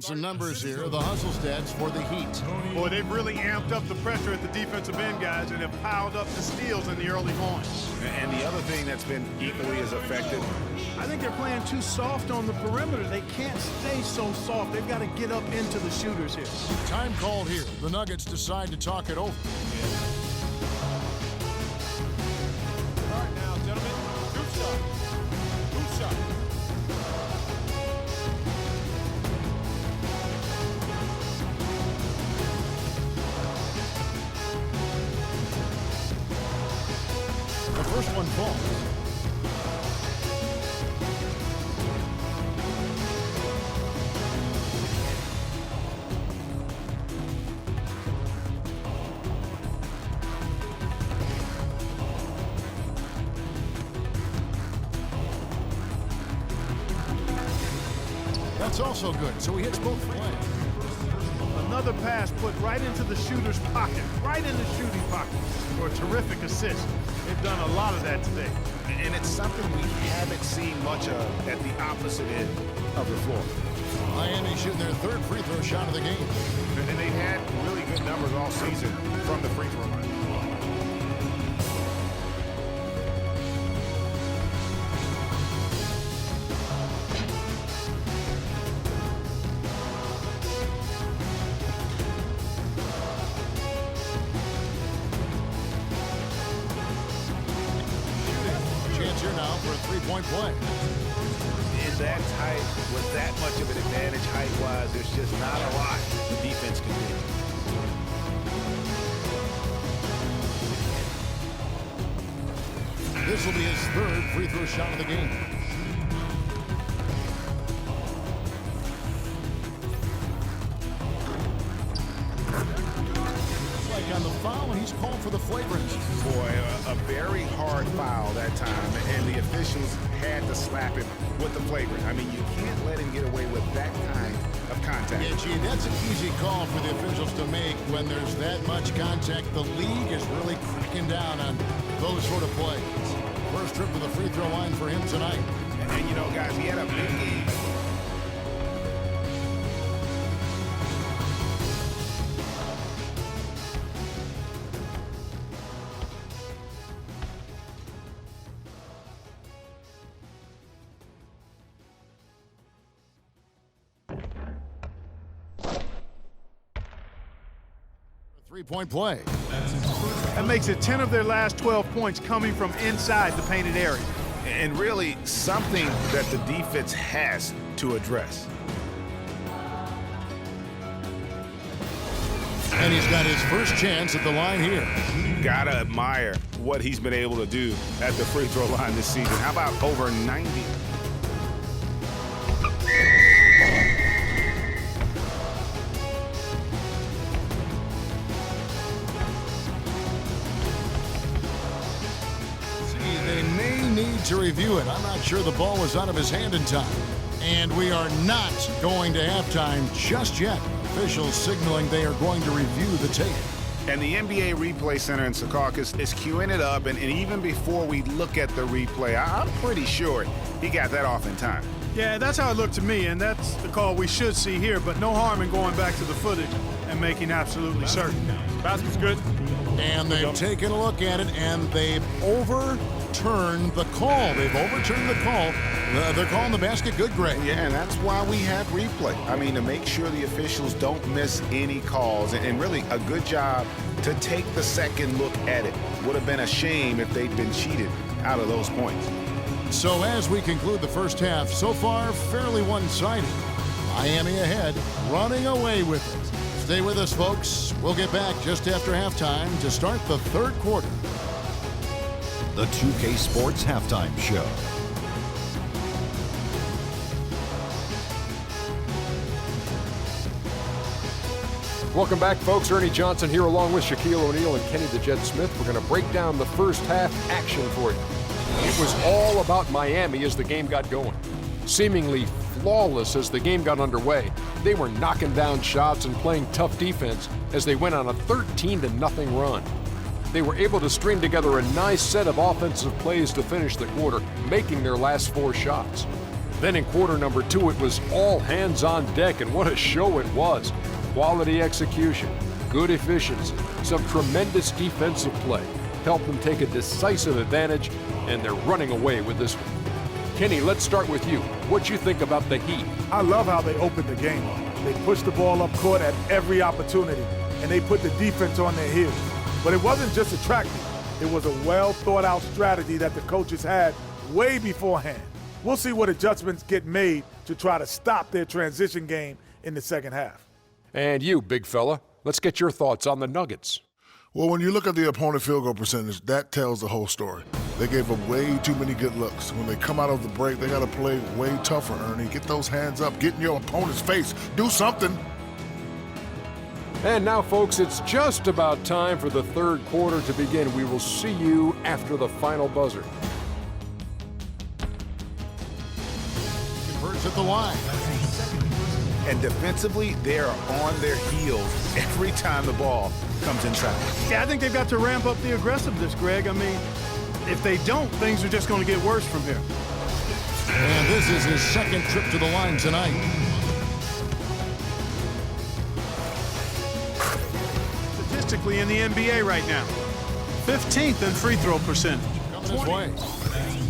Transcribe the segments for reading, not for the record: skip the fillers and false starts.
down some numbers here. The hustle stats for the Heat. Boy, they've really amped up the pressure at the defensive end, guys, and have piled up the steals in the early going. And the other thing that's been equally as effective, I think they're playing too soft on the perimeter. They can't stay so soft. They've got to get up into the shooters here. Time called here. The Nuggets decide to talk it over. All right now, gentlemen, group shot. Group shot. The first one falls. That's also good, so he hits both flags. Another pass put right into the shooter's pocket, right in the shooting pocket for a terrific assist. They've done a lot of that today. and it's something we haven't seen much of at the opposite end of the floor. Miami shooting their third free throw shot of the game. And they've had really good numbers all season from the free throw line. Chance here now for a three-point play. In that tight, with that much of an advantage height-wise, there's just not a lot the defense can do. This will be his third free throw shot of the game. It's like on the foul, and he's called for the flagrant. Boy, a very hard foul that time, and the officials had to slap him with the flagrant. I mean, you can't let him get away with that kind of contact. Yeah, gee, that's an easy call for the officials to make when there's that much contact. The league is really cracking down on those sort of plays. First trip to the free throw line for him tonight. And you know, guys, he had a big game. Three-point play. That makes it 10 of their last 12 points coming from inside the painted area. And really something that the defense has to address. And he's got his first chance at the line here. Gotta admire what he's been able to do at the free throw line this season. How about over 90? They may need to review it. I'm not sure the ball was out of his hand in time. And we are not going to halftime just yet. Officials signaling they are going to review the tape. And the NBA Replay Center in Secaucus is queuing it up, and even before we look at the replay, I'm pretty sure he got that off in time. Yeah, that's how it looked to me, and that's the call we should see here, but no harm in going back to the footage and making absolutely certain. Basket's good. And they've taken a look at it, and they've overturned the call. They've overturned the call. They're calling the basket good, Greg. Yeah, and that's why we have replay. I mean, to make sure the officials don't miss any calls, and really a good job to take the second look at it. Would have been a shame if they'd been cheated out of those points. So as we conclude the first half, so far fairly one-sided. Miami ahead, running away with it. Stay with us, folks. We'll get back just after halftime to start the third quarter. The 2K Sports Halftime Show. Welcome back, folks. Ernie Johnson here along with Shaquille O'Neal and Kenny the Jet Smith. We're going to break down the first half action for you. It was all about Miami as the game got going. Seemingly flawless as the game got underway. They were knocking down shots and playing tough defense as they went on a 13-0 run. They were able to string together a nice set of offensive plays to finish the quarter, making their last 4 shots. Then in quarter number 2, it was all hands on deck, and what a show it was. Quality execution, good efficiency, some tremendous defensive play helped them take a decisive advantage, and they're running away with this one. Kenny, let's start with you. What you think about the Heat? I love how they opened the game. They pushed the ball up court at every opportunity, and they put the defense on their heels. But it wasn't just a track meet. It was a well-thought-out strategy that the coaches had way beforehand. We'll see what adjustments get made to try to stop their transition game in the second half. And you, big fella, let's get your thoughts on the Nuggets. Well, when you look at the opponent field goal percentage, that tells the whole story. They gave up way too many good looks. When they come out of the break, they got to play way tougher, Ernie. Get those hands up. Get in your opponent's face. Do something. And now, folks, it's just about time for the third quarter to begin. We will see you after the final buzzer. Converts at the line. And defensively, they are on their heels every time the ball comes inside. Yeah, I think they've got to ramp up the aggressiveness, Greg. I mean, if they don't, things are just going to get worse from here. And this is his second trip to the line tonight. Statistically in the NBA right now, 15th in free throw percentage. Coming his way.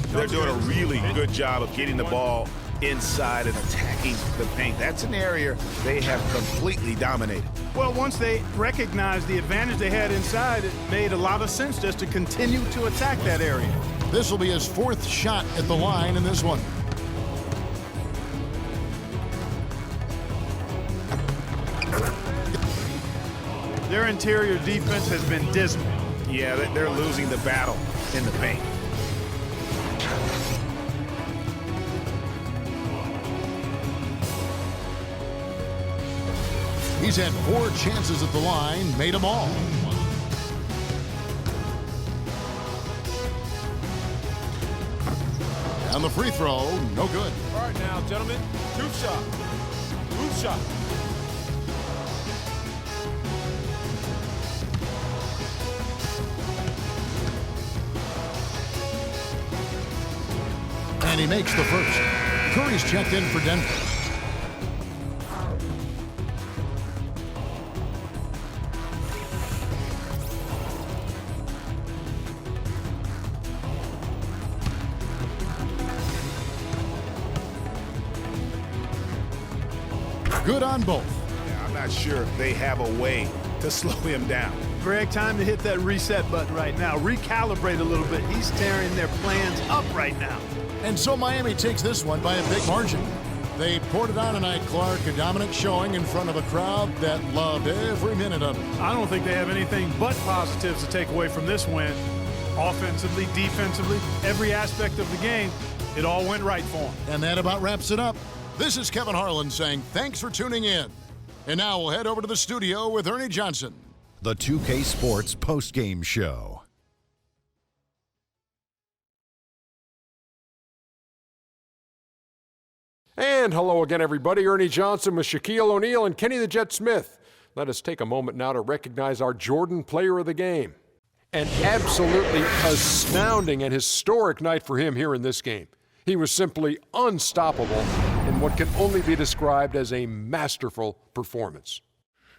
They're doing a really good job of getting the ball inside and attacking the paint. That's an area they have completely dominated. Well, once they recognized the advantage they had inside, it made a lot of sense just to continue to attack that area. This will be his fourth shot at the line in this one. Their interior defense has been dismal. Yeah, they're losing the battle in the paint. He's had 4 chances at the line, made them all. And the free throw, no good. All right now, gentlemen, two shot. Two shot. And he makes the first. Curry's checked in for Denver. Good on both. Yeah, I'm not sure if they have a way to slow him down. Greg, time to hit that reset button right now. Recalibrate a little bit. He's tearing their plans up right now. And so Miami takes this one by a big margin. They poured it on tonight, Clark. A dominant showing in front of a crowd that loved every minute of it. I don't think they have anything but positives to take away from this win. Offensively, defensively, every aspect of the game, it all went right for them. And that about wraps it up. This is Kevin Harlan saying thanks for tuning in. And now we'll head over to the studio with Ernie Johnson. The 2K Sports postgame show. And hello again, everybody. Ernie Johnson with Shaquille O'Neal and Kenny the Jet Smith. Let us take a moment now to recognize our Jordan Player of the Game. An absolutely astounding and historic night for him here in this game. He was simply unstoppable in what can only be described as a masterful performance.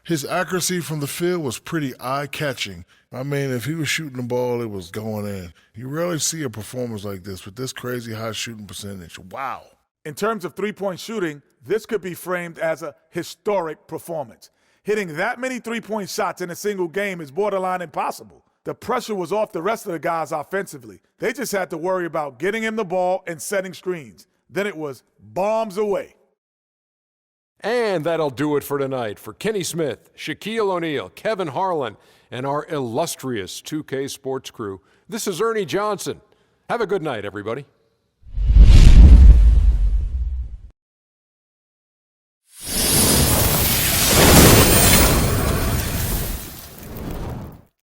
His accuracy from the field was pretty eye-catching. I mean, if he was shooting the ball, it was going in. You rarely see a performance like this with this crazy high shooting percentage. Wow. In terms of three-point shooting, this could be framed as a historic performance. Hitting that many three-point shots in a single game is borderline impossible. The pressure was off the rest of the guys offensively. They just had to worry about getting him the ball and setting screens. Then it was bombs away. And that'll do it for tonight. For Kenny Smith, Shaquille O'Neal, Kevin Harlan, and our illustrious 2K Sports crew, this is Ernie Johnson. Have a good night, everybody.